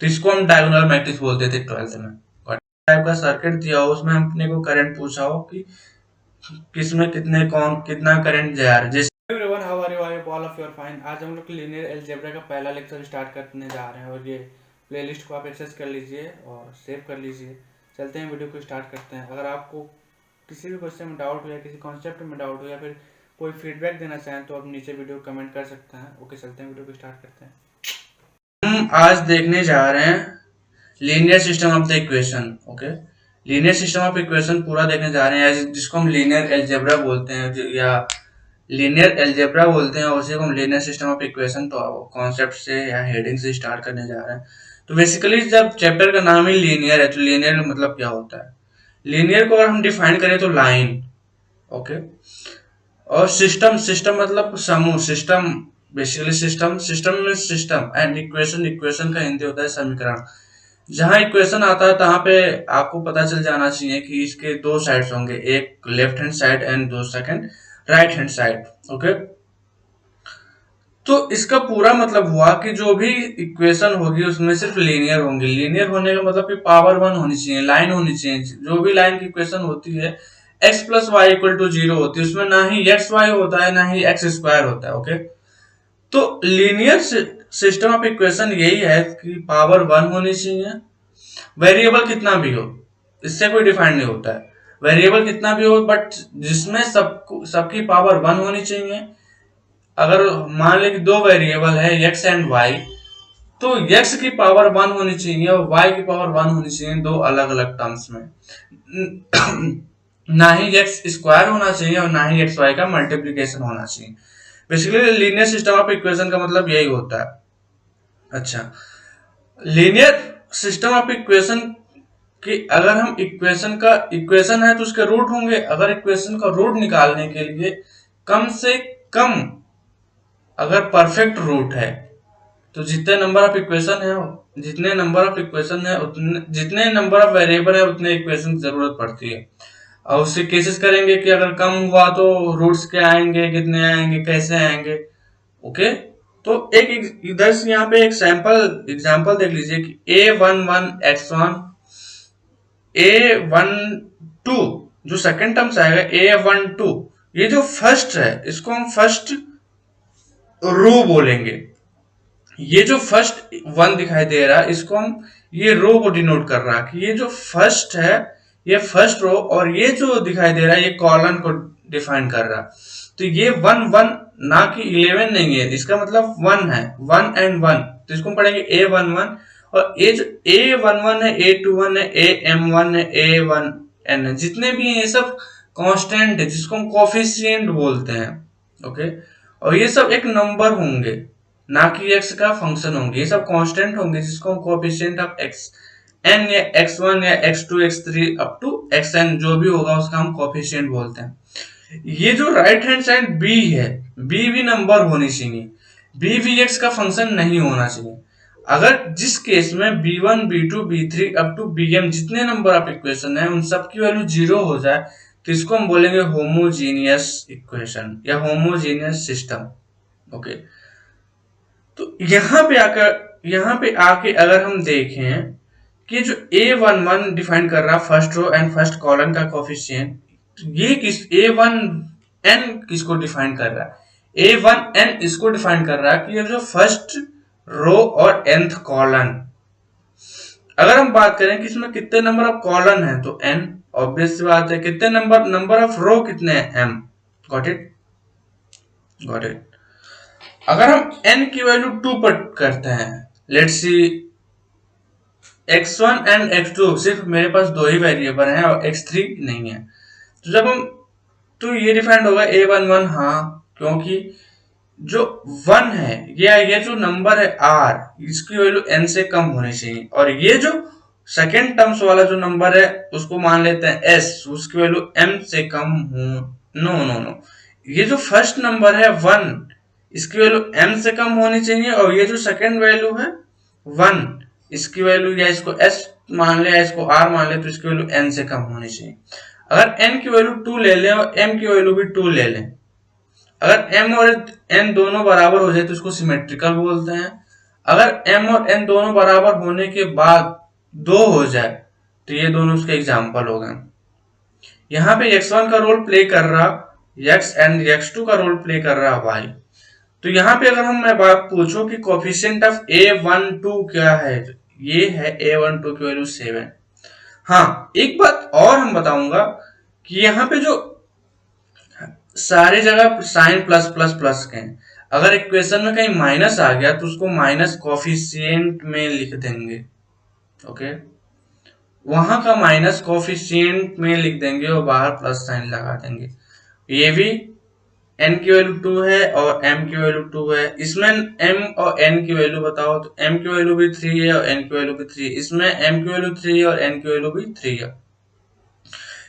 तो इसको हम डायगोनल मैट्रिक्स बोलते थे 12th में। टाइप का सर्किट दिया हो, उसमें अपने को करंट पूछा हो कि किसमें कितने कौन कितना करंट जा रहा है। जैसे everyone, how are you? I hope all of you are fine. आज हम लोग लीनियर अलजेब्रा का पहला लेक्चर स्टार्ट करने जा रहे हैं और ये प्लेलिस्ट को आप एक्सेस कर लीजिए और सेव कर लीजिए। चलते हैं, वीडियो को स्टार्ट करते हैं। अगर आपको किसी भी क्वेश्चन में डाउट हो या किसी कॉन्सेप्ट में डाउट हो या फिर कोई फीडबैक देना चाहें तो आप नीचे वीडियो कमेंट कर सकते हैं। ओके, चलते हैं, वीडियो को स्टार्ट करते हैं। हम आज देखने जा रहे हैं linear system of the equation. Okay, linear system of equation पूरा देखने जा रहे हैं, जिसको हम लीनियर अलजेब्रा बोलते हैं या लीनियर अलजेब्रा बोलते हैं, उसी को हम लीनियर सिस्टम ऑफ इक्वेशन तो कॉन्सेप्ट से या हेडिंग से स्टार्ट करने जा रहे हैं। तो बेसिकली जब चैप्टर का नाम ही लीनियर है तो लीनियर का मतलब क्या होता है? लीनियर को अगर हम डिफाइन करें तो लाइन। ओके, और सिस्टम, सिस्टम मतलब समूह, सिस्टम बेसिकली सिस्टम, सिस्टम में सिस्टम एंड इक्वेशन, इक्वेशन का हिंदी होता है समीकरण। जहां इक्वेशन आता है तहां पे आपको पता चल जाना चाहिए कि इसके दो साइड्स होंगे, एक लेफ्ट हैंड साइड एंड दो second right hand side. Okay, तो इसका पूरा मतलब हुआ कि जो भी इक्वेशन होगी उसमें सिर्फ लीनियर होंगी। लीनियर होने का मतलब कि पावर वन होनी चाहिए, लाइन होनी चाहिए। जो भी लाइन की इक्वेशन होती है x plus y equal to zero होती है, उसमें ना ही एक्स वाई होता है ना ही एक्स स्क्वायर होता है। ओके, तो लीनियर सिस्टम ऑफ इक्वेशन यही है कि पावर वन होनी चाहिए, वेरिएबल कितना भी हो, इससे कोई डिफाइन नहीं होता है, वेरिएबल कितना भी हो बट जिसमें सबकी पावर वन होनी चाहिए। अगर मान लें कि दो वेरिएबल है x एंड y, तो x की पावर वन होनी चाहिए और y की पावर वन होनी चाहिए, दो अलग अलग टर्म्स में। ना ही x स्क्वायर होना चाहिए और ना ही xy का मल्टीप्लीकेशन होना चाहिए। Basically linear system of equation का मतलब यही होता है। अच्छा, लीनियर सिस्टम ऑफ इक्वेशन कि अगर हम इक्वेशन का इक्वेशन है तो उसके रूट होंगे। अगर इक्वेशन का रूट निकालने के लिए कम से कम अगर परफेक्ट रूट है तो जितने नंबर ऑफ इक्वेशन है, जितने नंबर ऑफ इक्वेशन है उतने, जितने नंबर ऑफ वेरिएबल है उतने इक्वेशन की जरूरत पड़ती है। और उससे केसेस करेंगे कि अगर कम हुआ तो रूट्स क्या आएंगे, कितने आएंगे, कैसे आएंगे। ओके, तो एक इधर से यहाँ पे एक सैंपल एग्जांपल देख लीजिए कि a11x1 a12 जो सेकंड टर्म से आएगा a12, ये जो फर्स्ट है इसको हम फर्स्ट रो बोलेंगे। ये जो फर्स्ट वन दिखाई दे रहा है इसको हम, ये रो को डिनोट कर रहा है कि ये जो फर्स्ट है ये फर्स्ट रो, और ये जो दिखाई दे रहा है ये कॉलन को डिफाइन कर रहा है। तो ये वन वन ना कि 11 नहीं है, इसका मतलब वन है, वन एंड वन, तो इसको हम पढ़ेंगे a11। और ये जो a11 है, a21 है, am1 है, a1n है, जितने भी हैं ये सब कांस्टेंट है जिसको हम कोफिशिएंट बोलते हैं। ओके, और ये सब एक नंबर होंगे ना कि एक्स का फंक्शन होंगे, ये सब कांस्टेंट होंगे जिसको हम कोएफिशिएंट ऑफ एक्स एन या x1 या x2 x3 up to xn जो भी होगा उसका हम कोएफिशिएंट बोलते हैं। ये जो राइट हैंड साइड b है, b भी नंबर होनी चाहिए, b भी x का फंक्शन नहीं होना चाहिए। अगर जिस केस में b1 b2 b3 up to bm जितने नंबर ऑफ इक्वेशन है उन सब की वैल्यू जीरो हो जाए तो इसको हम बोलेंगे होमोजीनियस इक्वेशन या होमोजीनियस सिस्टम। ओके, तो यहाँ पे आके अगर हम देखें कि जो a11 डिफाइन कर रहा first row and first column का कोफिशिएंट, ये किस a1n किसको डिफाइन कर रहा है? a1n इसको डिफाइन कर रहा है कि ये जो फर्स्ट रो और nth कॉलम। अगर हम बात करें कि इसमें कितने नंबर ऑफ कॉलम है तो n, ऑब्वियस बात है। कितने नंबर ऑफ रो कितने हैं? m। Got it, got it. अगर हम n की वैल्यू 2 पर करते हैं, let's see x1 and x2, सिर्फ मेरे पास दो ही वेरिएबल हैं और x3 नहीं है, तो जब हम, तो ये डिफाइंड होगा a11। हाँ, क्योंकि जो 1 है ये जो नंबर है r, इसकी वैल्यू n से कम होनी चाहिए, और ये जो सेकेंड टर्म्स वाला जो नंबर है उसको मान लेते हैं s, उसकी वैल्यू m से कम हो। नो नो नो, ये जो फर्स्ट नंबर है 1, इसकी वैल्यू m से कम होनी चाहिए, और ये जो सेकेंड वैल्यू है 1, इसकी वैल्यू या इसको s मान ले या इसको r मान ले तो इसकी वैल्यू n से कम होनी चाहिए। अगर n की वैल्यू 2 ले लें और m की वैल्यू भी 2 ले लें, अगर m और n दोनों बराबर हो जाए तो इसको सिमेट्रिकल बोलते हैं। अगर m और n दोनों बराबर होने के बाद 2 हो जाए तो ये दोनों उसके एग्जाम्पल हो गए। यहाँ पे x1 का रोल प्ले कर रहा x एंड x2 का रोल प्ले कर रहा y। तो यहाँ पे अगर मैं बात पूछूं कि कोफिशिएंट ऑफ a12 क्या है, तो ये है a12 की वैल्यू 7। हाँ, एक बात और हम बताऊंगा कि यहाँ पे जो सारी जगह साइन प्लस प्लस प्लस के हैं, अगर इक्वेशन में कहीं माइनस आ गया तो उसको माइनस कोफिशिएंट में लिख देंगे। ओके, वहां का माइनस कोफिशिएंट में लिख देंगे और बाहर प्लस साइन लगा देंगे। ये भी n की वैल्यू 2 है और m की वैल्यू 2 है। इसमें m और n की वैल्यू बताओ, तो m की वैल्यू भी 3 है और n की वैल्यू भी 3 है। इसमें m की वैल्यू 3 है और n की वैल्यू भी 3 है।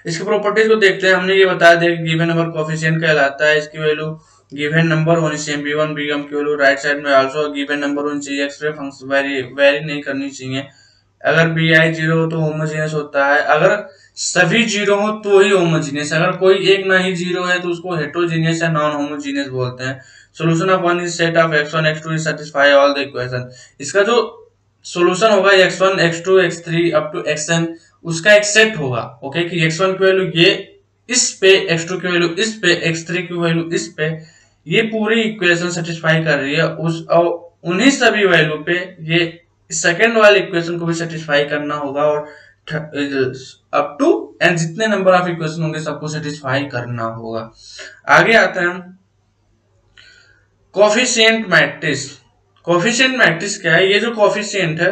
इसकी प्रॉपर्टीज को देखते हैं। हमने ये बताया था कि गिवन नंबर कोफिशिएंट कहलाता है, इसकी वैल्यू गिवन नंबर होनी चाहिए b1 b1 की वैल्यू राइट साइड में आल्सो गिवन नंबर होनी चाहिए। एक्स-रे फंक्शन वेरी नहीं करनी चाहिए। अगर bi 0 हो तो होमोजेनियस होता है, अगर सभी 0 हो तो ही होमोजेनियस, अगर कोई एक ना ही 0 है तो उसको हेटेरोजेनियस या नॉन होमोजेनियस बोलते हैं। Solution of one is set of x1 x2 is satisfy all the equation. इसका जो सॉल्यूशन होगा x1 x2 x3 up to xn, उसका एक सेट होगा। ओके, कि x1 की वैल्यू ये इस पे, x2 की वैल्यू इस पे, x3 की वैल्यू इस पे, ये पूरी इक्वेशन सेटिस्फाई कर रही है उस और उन्हीं सभी वैल्यू पे ये सेकेंड वाले इक्वेशन को भी सेटिस्फाई करना होगा और अप टू एंड जितने नंबर ऑफ इक्वेशन होंगे सबको सेटिस्फाई करना होगा। आगे आते हैं हम कोफिशिएंट मैट्रिक्स। कोफिशिएंट मैट्रिक्स क्या है? ये जो कोफिशिएंट है,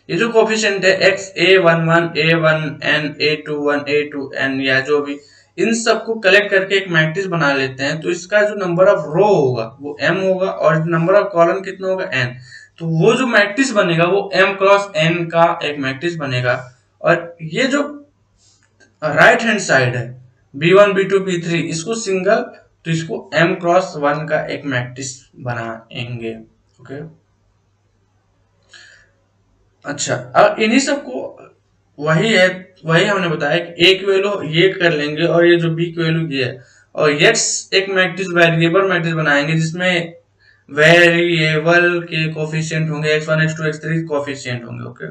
ये जो कोफिशिएंट है x a11 a1n a21 a2n या जो भी, इन सबको कलेक्ट करके एक मैट्रिक्स बना लेते हैं। तो इसका जो नंबर ऑफ रो होगा वो m होगा और नंबर ऑफ कॉलम कितना होगा n। तो वो जो मैट्रिक्स बनेगा वो m क्रॉस n का एक मैट्रिक्स बनेगा। और ये जो राइट हैंड साइड है b1 b2 b3, इसको सिंगल, तो इसको m क्रॉस 1 का एक मैट्रिक्स बनाएंगे। ओके, अच्छा, अब इन्हीं सबको वही है, वही हमने बताया कि a की वैल्यू ये कर लेंगे और ये जो b की वैल्यू ये है, और x एक मैट्रिक्स वेरिएबल मैट्रिक्स बनाएंगे जिसमें वेरिएबल के कोफिशिएंट होंगे x1 x2 x3 कोफिशिएंट होंगे। ओके,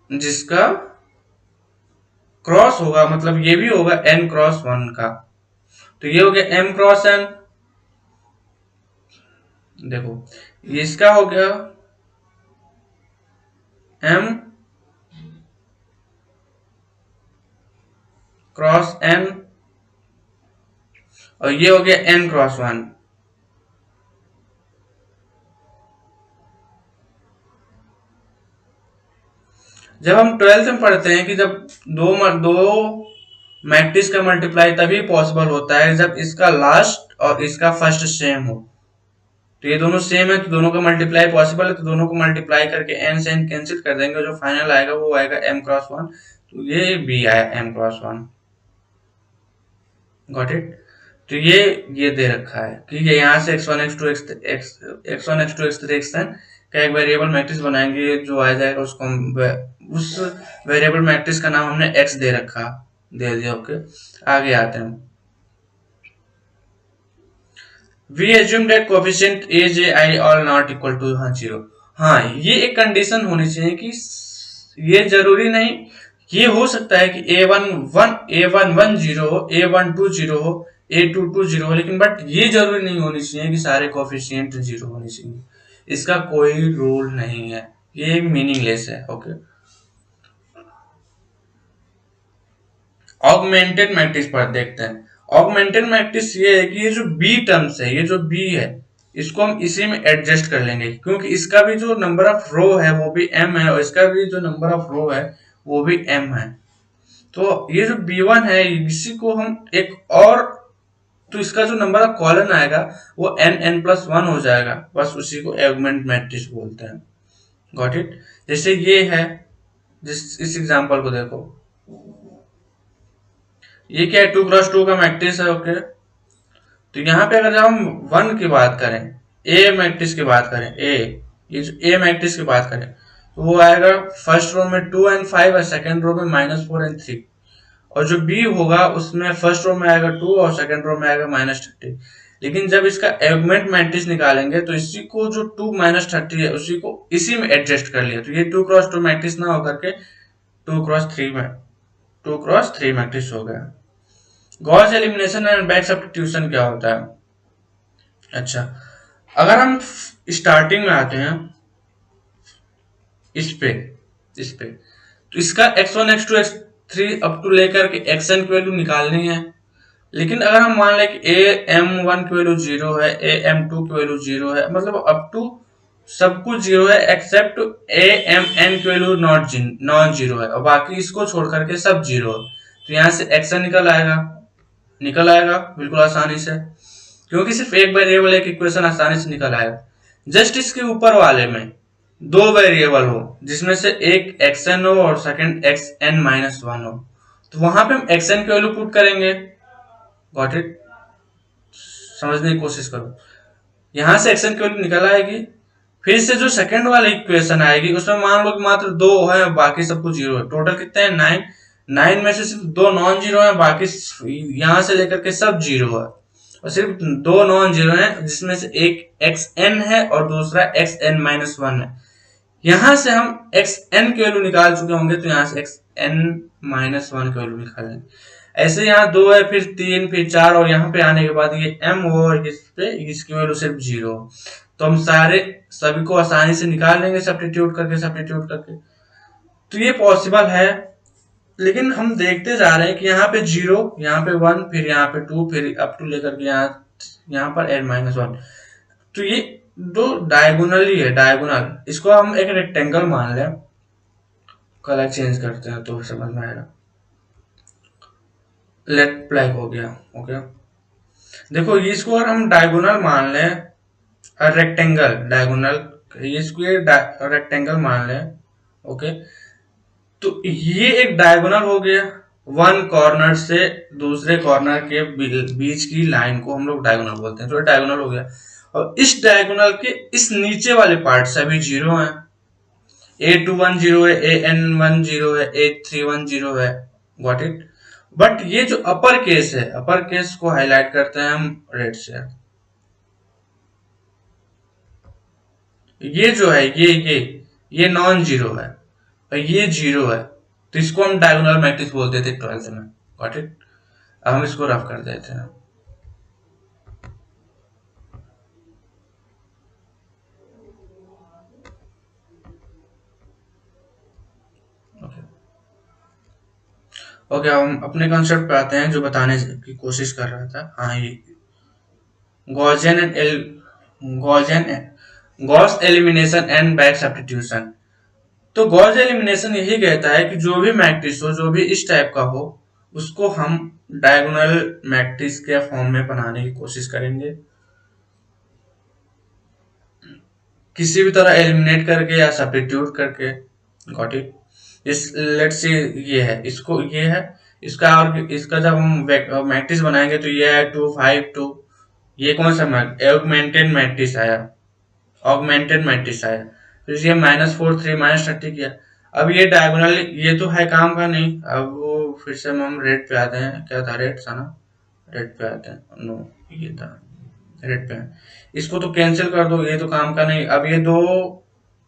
जिसका क्रॉस होगा, मतलब ये भी होगा n क्रॉस 1 का। तो ये हो गया m क्रॉस n। देखो, ये इसका हो गया m क्रॉस n और ये हो गया n क्रॉस 1। जब हम 12th में पढ़ते हैं कि जब दो मैट्रिक्स का मल्टीप्लाई तभी पॉसिबल होता है जब इसका लास्ट और इसका फर्स्ट सेम हो। तो ये दोनों सेम है तो दोनों का मल्टीप्लाई पॉसिबल है, तो दोनों को मल्टीप्लाई करके n से n कैंसिल कर देंगे, जो फाइनल आएगा वो आएगा m क्रॉस 1। तो ये b आया m क्रॉस 1। Got it? तो ये दे रखा है कि ये यहाँ से x1 x2 x3 xn का एक वेरिएबल मैट्रिक्स बनाएंगे, जो आ जाएगा उसको उस वेरिएबल मैट्रिक्स का नाम हमने x दे दिया। ओके, आगे आते हैं। We assume that coefficient a j I all not equal to 0। हाँ, ये एक कंडीशन होनी चाहिए कि ये जरूरी नहीं, ये हो सकता है कि a11 0 हो, a12 0 हो, a22 0 हो, लेकिन बट ये जरूरी नहीं होनी चाहिए कि सारे कोफिशिएंट 0 होने चाहिए। इसका कोई रूल नहीं है, ये मीनिंगलेस है। ओके, ऑगमेंटेड मैट्रिक्स पर देखते हैं। ऑगमेंटेड मैट्रिक्स ये है कि ये जो b टर्म्स है, ये जो b है, इसको हम इसी में एडजस्ट कर लेंगे, क्योंकि इसका भी जो नंबर ऑफ रो है वो भी m है और इसका भी जो नंबर ऑफ रो है वो भी m है। तो ये जो b1 है इसी को हम एक और, तो इसका जो नंबर ऑफ कॉलम आएगा वो n+1 हो जाएगा, बस उसी को ऑगमेंट मैट्रिक्स बोलते हैं। Got it? जैसे ये है, इस एग्जांपल को देखो, ये क्या है, 2 क्रॉस 2 का मैट्रिक्स है। ओके, तो यहाँ पे अगर जब हम 1 की बात करें, ए मैट्रिक्स की बात करें, ये जो ए मैट्रिक्स की बात करें, तो वो आएगा फर्स्ट रो में 2 and 5 और सेकंड रो में -4 and 3। और जो बी होगा उसमें फर्स्ट रो में आएगा 2 और सेकंड रो में आएगा -30। लेकिन जब इसका एगमेंट मैट्रिक्स निकालेंगे तो इसी को जो 2 माइनस 30 है उसी को इसी में एडजस्ट कर लिया, तो ये 2 क्रॉस 2 मैट्रिक्स ना होकर के 2 क्रॉस 3 मैट्रिक्स हो गया। Gauss elimination and back substitution क्या होता है? अच्छा, अगर हम स्टार्टिंग में आते हैं इस पे तो इसका x1 x2 x3 up to लेकर के xn की वैल्यू निकालनी है। लेकिन अगर हम मान लें कि am1 की वैल्यू 0 है, am2 की वैल्यू 0 है, मतलब अप टू सब कुछ 0 है एक्सेप्ट amn की वैल्यू नॉन जीरो है और बाकी इसको छोड़ करके सब 0 है, तो यहाँ से xn निकल आएगा बिल्कुल आसानी से, क्योंकि सिर्फ एक वेरिएबल एक इक्वेशन आसानी से निकल आएगा। जस्ट इसके ऊपर वाले में 2 वेरिएबल हो जिसमें से एक xn हो और सेकंड xn-1 हो, तो वहां पे हम xn की वैल्यू पुट करेंगे। Got it? समझने की कोशिश करो। यहां से xn की वैल्यू निकल आएगी, फिर से जो सेकंड वाली इक्वेशन आएगी उसमें मान लो कि मात्र 2 है बाकी सब कुछ 0 है, टोटल कितने हैं 9, 9 में से सिर्फ 2 नॉन जीरो है, बाकी यहां से लेकर के सब 0 है और सिर्फ 2 नॉन जीरो है जिसमें से एक xn है और दूसरा xn-1 है। यहां से हम xn की वैल्यू निकाल चुके होंगे तो यहां से xn-1 की वैल्यू निकालेंगे। ऐसे यहाँ 2 है, फिर 3, फिर 4 और यहाँ पे आने के बाद ये m हो और इस पे इसकी वैल्यू सिर्फ 0 हो, तो हम सभी को आसानी से निकाल लेंगे सब्स्टिट्यूट करके। तो ये पॉसिबल है, लेकिन हम देखते जा रहे हैं कि यहाँ पे 0, यहाँ पे 1, फिर यहाँ पे 2, फिर अप टू लेकर के यहाँ पर n-1, तो ये दो डायगोनल ही है, डायगोनल। इसको हम एक रेक्टेंगल मान लें, कलर चेंज करते हैं तो समझ में आएगा। लेट ब्लैक हो गया। ओके, देखो इसको अगर हम डायगोनल मान लें, रेक्टेंगल डायगोनल, इसको ये रेक्टेंगल मान लें, ओके, तो ये एक डायगोनल हो गया। वन कॉर्नर से दूसरे कॉर्नर के बीच की लाइन को हम लोग डायगोनल बोलते हैं, तो डायगोनल हो गया। और इस डायगोनल के इस नीचे वाले पार्ट सभी 0 हैं, a21 0 है, an1 0 है, a31 0 है। Got it? बट ये जो अपर केस है, अपर केस को हाईलाइट करते हैं हम रेड से। ये जो है ये नॉन जीरो है और ये 0 है, तो इसको हम डायगोनल मैट्रिक्स बोलते थे 12th में। Got it? अब हम इसको रफ कर देते हैं। ओके, हम अपने कॉन्सेप्ट पे आते हैं जो बताने की कोशिश कर रहा था। हाँ, ये Gauss elimination and back substitution. तो गॉस एलिमिनेशन यही कहता है कि जो भी मैट्रिक्स हो, जो भी इस टाइप का हो, उसको हम डायगोनल मैट्रिक्स के फॉर्म में बनाने की कोशिश करेंगे, किसी भी तरह एलिमिनेट करके या सब्स्टिट्यूट करके। Got it? इस लेट्स से ये है, इसको ये है, इसका और इसका जब हम मैट्रिक्स बनाएंगे तो ये है 2 5 2, ये कौन सा ऑगमेंटेड मैट्रिक्स आया, तो ये -4 3 -30 किया। अब ये डायगोनल ये तो है काम का नहीं। अब वो फिर से हम रेड पे आते हैं, क्या था रेड था ना, रेड पे आते हैं, नो ये था रेड पे। इसको तो कैंसिल कर दो, ये तो काम का नहीं। अब ये 2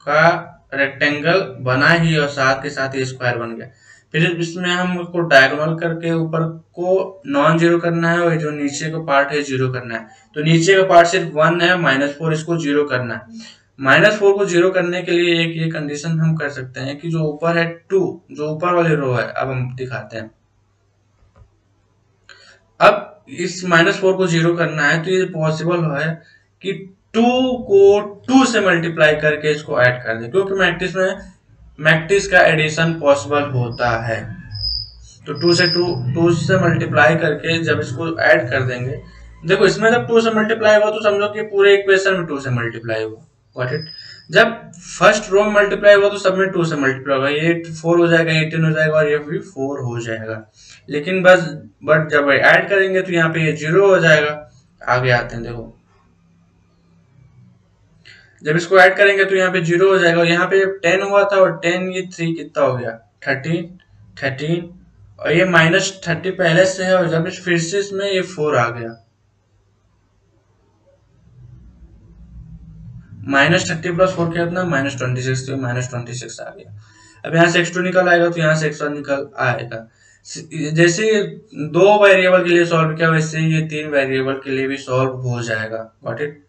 का रेक्टेंगल बना ही और साथ के साथ ये स्क्वायर बन गया। फिर इसमें हमको डायगोनल करके ऊपर को नॉन जीरो करना है और जो नीचे का पार्ट है 0 करना है। तो नीचे का पार्ट सिर्फ 1 है, -4 इसको 0 करना है। -4 को 0 करने के लिए एक ये कंडीशन हम कर सकते हैं कि जो ऊपर है 2, जो ऊपर वाली रो है, अब हम दिखाते हैं। अब इस -4 को 0 करना है तो ये पॉसिबल है कि 2 को 2 से मल्टीप्लाई करके इसको ऐड कर दे, क्योंकि मैट्रिक्स का एडिशन पॉसिबल होता है। तो 2 से मल्टीप्लाई करके जब इसको ऐड कर देंगे, देखो इसमें जब 2 से मल्टीप्लाई हुआ तो समझो कि पूरे इक्वेशन में 2 से मल्टीप्लाई हुआ। Got it? जब फर्स्ट रो में मल्टीप्लाई हुआ तो सब में 2 से मल्टीप्लाई होगा, ये 4 हो जाएगा, 18 हो जाएगा और ये भी 4 हो जाएगा। लेकिन बट जब ऐड करेंगे तो यहाँ पे ये 0 हो जाएगा। आगे आते हैं, देखो जब इसको ऐड करेंगे तो यहाँ पे 0 हो जाएगा और यहाँ पे 10 हुआ था और 10 ये 3 कितना हो गया 13 और ये -30 पहले से है और जब फिर से इसमें ये 4 आ गया। -30 + 4 कितना, -26, तो -26 आ गया। अब यहाँ से x2 निकल आएगा, तो यहाँ से x1 निकल आएगा। जैसे दो वेरिएबल के लिए सॉल्व किया, वैसे ये 3 वेरिएबल के लिए भी सॉल्व हो जाएगा। Got it.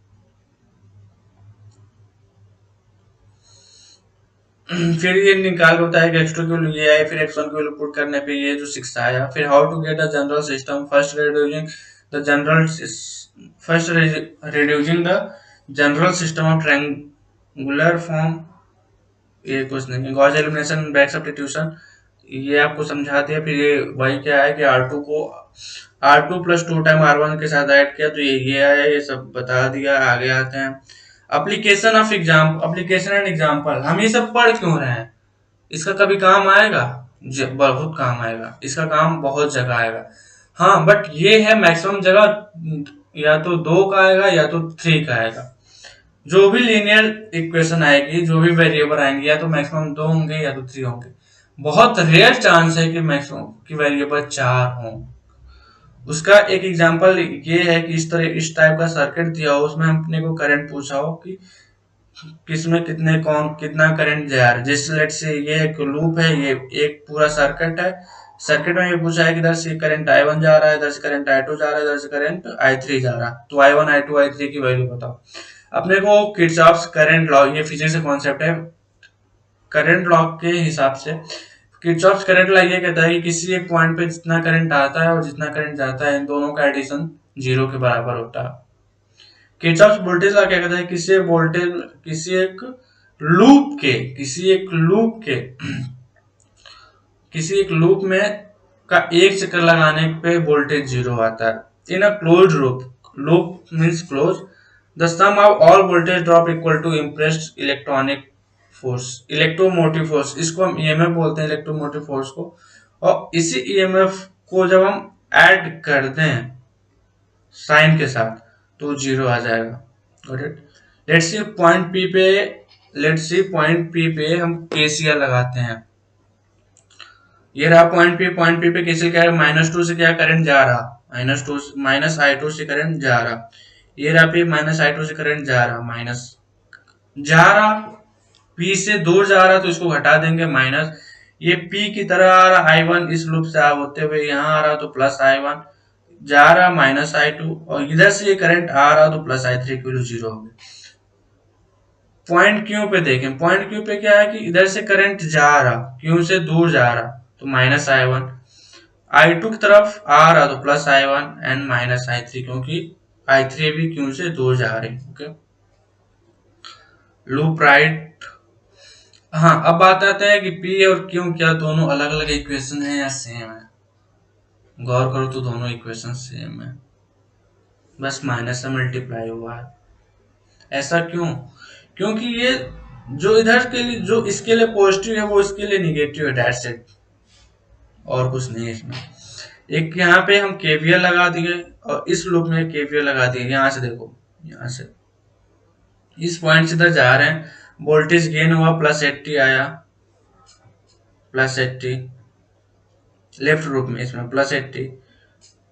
फिर ये निकाल के बताया कि x2 की वैल्यू ये आई, फिर x1 की वैल्यू पुट करने पे ये जो 6 आया। फिर how to get a general system, first reducing the general system of triangular form. ये कुछ नहीं, गॉस एलिमिनेशन, बैक सब्स्टिट्यूशन, ये आपको समझा दिया। फिर ये वही क्या है कि R2 को R2 + 2 टाइम R1 के साथ ऐड किया, तो ये आया, ये सब बता दिया। आगे आते हैं एप्लीकेशन एंड एग्जाम्पल। हम ये सब पढ़ क्यों रहे हैं? इसका कभी काम आएगा? बहुत काम आएगा, इसका काम बहुत जगह आएगा। हाँ, बट ये है मैक्सिमम जगह या तो 2 का आएगा या तो 3 का आएगा। जो भी लीनियर इक्वेशन आएगी, जो भी वेरिएबल आएंगे, या तो मैक्सिमम 2 होंगे या तो 3 होंगे। बहुत रेयर चांस है कि मैक्सिमम की वेरिएबल 4 हों। उसका एक एग्जांपल ये है कि इस टाइप का सर्किट दिया हो, उसमें अपने को करंट पूछा हो कि किसमें कितना करंट जा रहा है। जैसे लेट्स से ये एक लूप है, ये एक पूरा सर्किट है। सर्किट में ये पूछा है कि इधर से करंट I1 जा रहा है, इधर से करंट I2 जा रहा है, इधर से करंट I3 जा रहा है। तो I1, I2, I3 की वैल्यू बताओ। अपने को किरचॉफ्स करंट लॉ, ये फिजिक्स का कॉन्सेप्ट है, करंट लॉ के हिसाब से किरचॉफ्स करंट लॉ ये कहता है कि किसी एक पॉइंट पे जितना करंट आता है और जितना करंट जाता है, इन दोनों का एडिशन 0 के बराबर होता है। किरचॉफ्स वोल्टेज लॉ क्या कहता है, किसी एक लूप में का एक चक्कर लगाने पे वोल्टेज 0 आता है। In a closed loop means close, the sum of all voltage drop equal to impressed electromotive force. इसको हम ईएमएफ बोलते हैं, इलेक्ट्रोमोटिव फोर्स को। और इसी ईएमएफ को जब हम ऐड कर दें साइन के साथ, तो 0 आ जाएगा। Got it. Let's see point P पे हम केसीएल लगाते हैं। ये रहा पॉइंट पी पे केसीएल क्या है, -2 से क्या करंट जा रहा, -I2 से करंट जा रहा। ये रहा पे -I2 से करंट जा रहा, पी से दूर जा रहा, तो इसको घटा देंगे माइनस। ये पी की तरह आ रहा I1, इस लूप से होते हुए यहाँ आ रहा, तो +I1 जा रहा, -I2, और इधर से ये करंट आ रहा, तो +I3 की वैल्यू 0 होगी। पॉइंट क्यू पे देखें, पॉइंट क्यू पे क्या है कि इधर से करंट जा रहा, क्यू से दूर जा रहा, तो -I1, I2 की तरफ आ रहा, तो +I1 एंड -I3, क्योंकि I3 भी क्यू से दूर जा रही। Okay, loop right. हाँ, अब बात आते हैं कि P और Q क्या दोनों अलग अलग इक्वेशन है या सेम है। गौर करो तो दोनों इक्वेशन सेम है, बस माइनस से मल्टीप्लाई हुआ है। ऐसा क्यों? क्योंकि ये जो इधर के लिए, जो इसके लिए पॉजिटिव है, वो इसके लिए निगेटिव है, दैट्स इट, और कुछ नहीं है इसमें। एक यहाँ पे हम केवीएल लगा दिए और इस लूप में केवीएल लगा दिए। यहाँ से देखो, यहाँ से इस पॉइंट से इधर जा रहे हैं, वोल्टेज गेन हुआ, +80 आया, +80 लेफ्ट लूप में, इसमें +80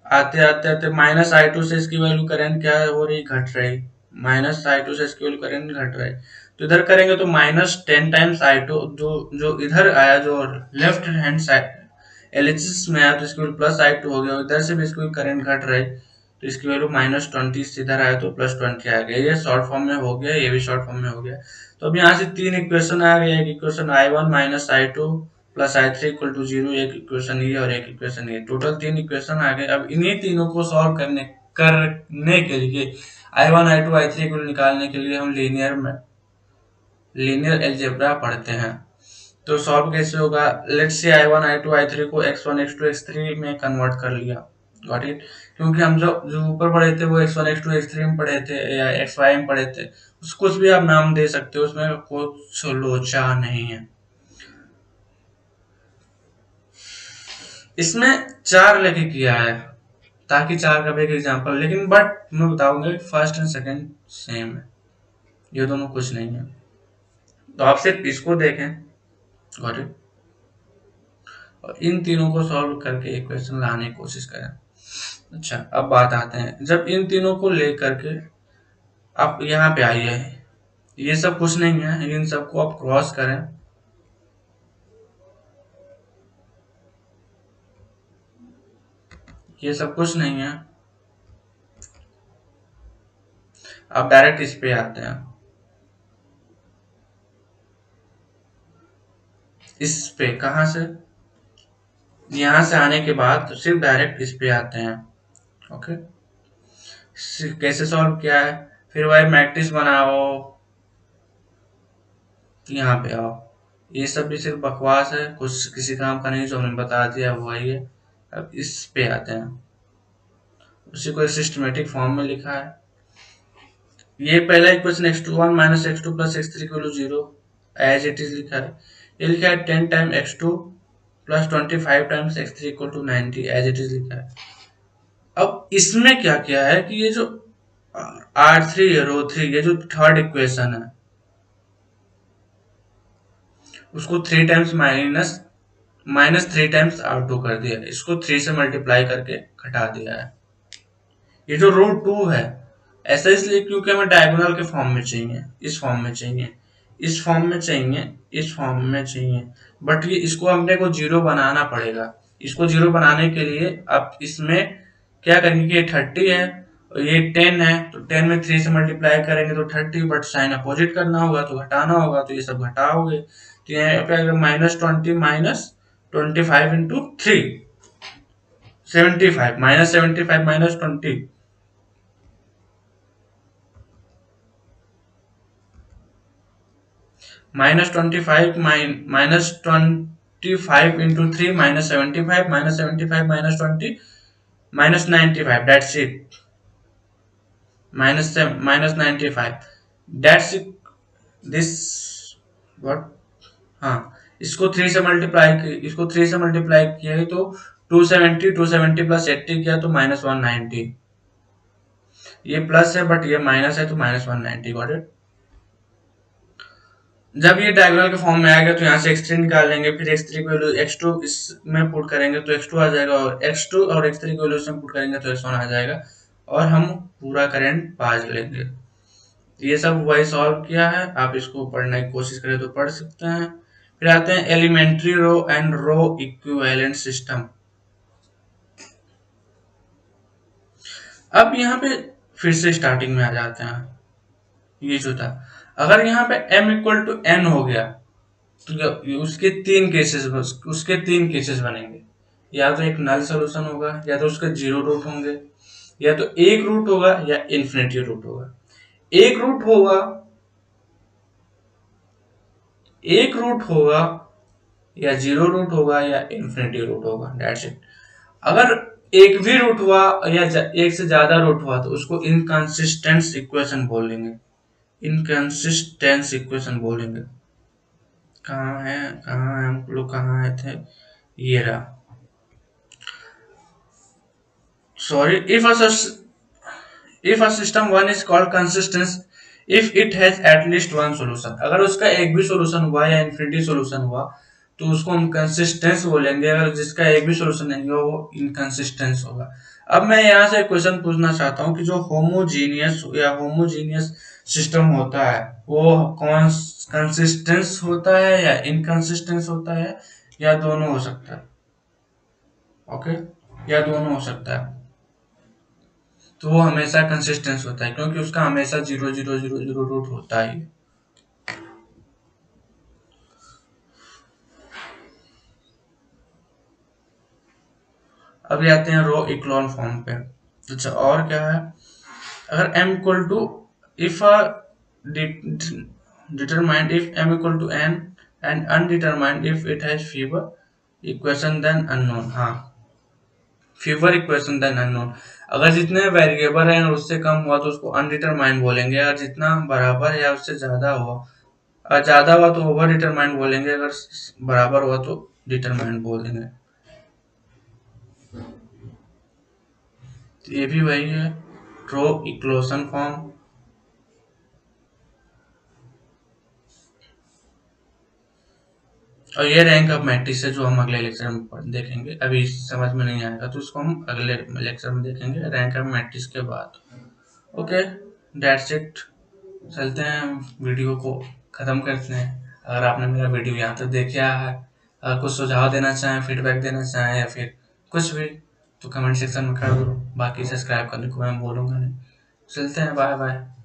आते आते आते -I2 से इसकी वैल्यू करंट क्या हो रही, घट रही। -I2 से इसकी वैल्यू करंट घट रही, तो इधर करेंगे तो -10 टाइम्स I2, जो इधर आया, जो लेफ्ट हैंड साइड एलएचएस में आया, तो इसकी वैल्यू +I2 हो गया। इधर से भी इसकी करंट घट रही, तो इसकी वैल्यू -20 से इधर आया, तो +20 आ गया। ये शॉर्ट फॉर्म में हो गया, ये भी शॉर्ट फॉर्म में हो गया। तो अब यहाँ से 3 इक्वेशन आ गया। एक इक्वेशन I1 - I2 +I3 = 0, एक इक्वेशन ये और एक इक्वेशन ये, टोटल 3 इक्वेशन आ गए। अब इन्हीं तीनों को सॉल्व करने के लिए, I1, I2, I3 को निकालने के लिए हम लीनियर अलजेब्रा पढ़ते हैं। तो सॉल्व कैसे होगा, let's say I1, I2, I3 को x1, x2, x3 में कन्वर्ट कर लिया। Got it. क्योंकि हम जो ऊपर पढ़े थे वो x1, x2, x3 में पढ़े थे, या xy में पढ़े थे, कुछ भी आप नाम दे सकते हो, उसमें कुछ लोचा नहीं है। इसमें 4 लेके किया है ताकि 4 का भी एक एग्जाम्पल, लेकिन बट मैं बताऊंगा फर्स्ट एंड सेकंड सेम है, ये दोनों कुछ नहीं है। तो आप सिर्फ इसको देखें, गॉट इट, और इन तीनों को सॉल्व करके इक्वेशन लाने की कोशिश करें। अच्छा, अब बात आते हैं, जब इन तीनों को लेकर के आप यहाँ पे आइए, ये सब कुछ नहीं है, इन सबको आप क्रॉस करें, ये सब कुछ नहीं है। आप डायरेक्ट इस पे आते हैं, इस पे कहाँ से, यहाँ से आने के बाद तो सिर्फ डायरेक्ट इस पे आते हैं। ओके, कैसे सॉल्व किया है, फिर वही मैट्रिक्स बनाओ, यहाँ पे आओ। ये सब भी सिर्फ बकवास है, कुछ किसी काम का नहीं, जो हमने बता दिया वही है। अब इस पे आते हैं, उसी को सिस्टमेटिक फॉर्म में लिखा है। ये पहला equation x2 1 minus x2 plus x3 equal to 0 as it is लिखा है। ये लिखा है 10 time x2 plus 25 times x3 equal to 90 as it is लिखा है। अब इसमें क्या किया है कि ये जो R3 रो 3, ये जो थर्ड इक्वेशन है, उसको 3 टाइम्स माइनस 3 टाइम्स R2 कर दिया, इसको 3 से मल्टीप्लाई करके घटा दिया है। ये जो रो 2 है, ऐसा इसलिए क्योंकि हमें डायगोनल के फॉर्म में चाहिए, इस फॉर्म में चाहिए, इस फॉर्म में चाहिए, इस फॉर्म में चाहिए, बट ये इसको हमने को जीरो बनाना पड़ेगा। इसको जीरो बनाने के लिए आप इसमें क्या करेंगे कि ये 30 है और ये 10 है, तो 10 में 3 से मल्टीप्लाई करेंगे तो 30, बट साइन अपोजिट करना होगा तो घटाना होगा, तो ये सब घटाओगे, तो यहाँ पे अगर -20 minus 25 into 3 75 -75 -20 -25 -25 into 3 -75 -75 -20 -95, that's it, -95, that's it, this what, हाँ, इसको 3 से मल्टीप्लाई, इसको 3 से मल्टीप्लाई किया है तो 270 प्लस 80 किया तो -190, ये प्लस है बट ये माइनस है तो -190, गॉट इट। जब ये डायगोनल के फॉर्म में आएगा तो यहाँ से x3 निकाल लेंगे, फिर x3 की वैल्यू x2 इसमें पुट करेंगे तो x2 आ जाएगा, और x2 और x3 की वैल्यू इसमें पुट करेंगे तो x1 आ जाएगा, और हम पूरा करंट पास लेंगे। ये सब वही सॉल्व किया है, आप इसको पढ़ने की कोशिश करें तो पढ़ सकते हैं। फिर आते हैं elementary row and row equivalent system. अब यहाँ पे फिर से स्टार्टिंग में आ जाते हैं, ये जो था, अगर यहाँ पे m इक्वल टू n हो गया तो उसके तीन केसेस बनेंगे, या तो एक नल सोल्यूशन होगा, या तो उसके 0 रूट होंगे, या तो एक रूट होगा या इन्फिनिटी रूट होगा। एक रूट होगा, एक रूट होगा, या 0 रूट होगा, या इन्फिनिटी रूट होगा, दैट्स इट। अगर एक भी रूट हुआ या एक से ज्यादा रूट हुआ तो उसको इनकंसिस्टेंट इक्वेशन बोलेंगे, इनकंसिस्टेंस इक्वेशन बोलेंगे। कहाँ है, हम लोग कहाँ आए थे, ये रहा, sorry. If a system one is called consistence if it has at least one solution, अगर उसका एक भी सोल्यूशन हुआ या इन्फिनिटी सोल्यूशन हुआ तो उसको हम कंसिस्टेंस बोलेंगे, अगर जिसका एक भी सोल्यूशन नहीं हुआ वो इनकंसिस्टेंस होगा। अब मैं यहाँ से क्वेश्चन पूछना चाहता हूँ कि जो होमोजीनियस सिस्टम होता है वो कौन कंसिस्टेंस होता है या इनकंसिस्टेंस होता है, या दोनों हो सकता है, ओके, या दोनों हो सकता है। तो वो हमेशा कंसिस्टेंस होता है क्योंकि उसका हमेशा 0 0 0 0 रूट होता ही। अभी आते हैं रो इक्लोन फॉर्म पे। अच्छा, और क्या है, अगर m equal to if determined if m equal to n and undetermined if it has fewer equation than unknown. हाँ, फीवर इक्वेशन देन अननोन, अगर जितने वेरिएबल हैं उससे कम हुआ तो उसको अनडिटरमाइंड बोलेंगे, अगर जितना बराबर है या उससे ज्यादा हुआ, अगर ज्यादा हुआ तो ओवर डिटरमाइंड बोलेंगे, अगर बराबर हुआ तो डिटरमाइंड बोल देंगे। तो ये भी वही है, रो इक्लोशन फॉर्म। और ये रैंक ऑफ मैट्रिक्स है जो हम अगले लेक्चर में देखेंगे, अभी समझ में नहीं आएगा तो उसको हम अगले लेक्चर में देखेंगे रैंक ऑफ मैट्रिक्स के बाद। Okay, that's it. चलते हैं, वीडियो को ख़त्म करते हैं। अगर आपने मेरा वीडियो यहाँ तक देखा है, अगर कुछ सुझाव देना चाहें, फीडबैक देना चाहें या फिर कुछ भी, तो कमेंट सेक्शन में कर दो। बाकी सब्सक्राइब करने को मैं बोलूँगा नहीं। चलते हैं, बाय बाय।